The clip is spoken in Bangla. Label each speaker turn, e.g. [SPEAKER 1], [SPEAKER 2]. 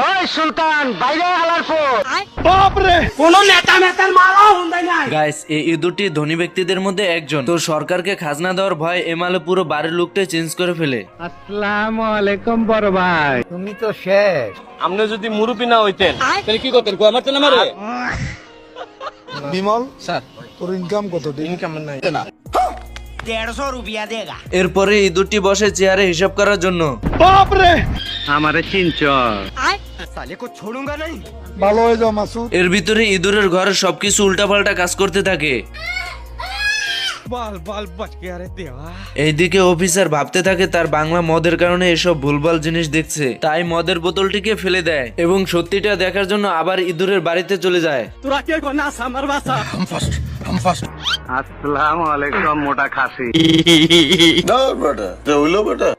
[SPEAKER 1] ওই সুলতান বাইরে আলার পর
[SPEAKER 2] গাইস এই ইঁদুরটি ধনী ব্যক্তিদের মধ্যে একজন। তো সরকারকে খাজনা দেওয়ার ভয় এমালে পুরো বাড়ির লুকটাই চেঞ্জ করে ফেলে।
[SPEAKER 1] আসসালামু আলাইকুম বড় ভাই, তুমি তো শেষ।
[SPEAKER 3] আপনি যদি মুরুবি না হইতেন তাহলে কি করতেন? আমার তো নামারে
[SPEAKER 4] বিমল স্যার, তোর ইনকাম কত? ইনকাম নাই না।
[SPEAKER 2] এরপরে ইঁদুরটি বসে চেয়ারে হিসাব করার জন্য।
[SPEAKER 1] আমারে চিনচ?
[SPEAKER 4] ভালো হয়ে যাও মাসুদ।
[SPEAKER 2] এর ভিতরে ইঁদুরের ঘরে সবকিছু উল্টাপাল্টা কাজ করতে থাকে। এইদিকে অফিসার ভাবতে থাকে তার বাংলা মদের কারণে এসব ভুলভাল জিনিস দেখছে, তাই মদের বোতলটিকে ফেলে দেয় এবং সত্যিটা দেখার জন্য আবার ইঁদুরের বাড়িতে চলে যায়।
[SPEAKER 1] আসসালামু আলাইকুম মোটা খাসি।
[SPEAKER 5] না বেটা, হইলো বেটা।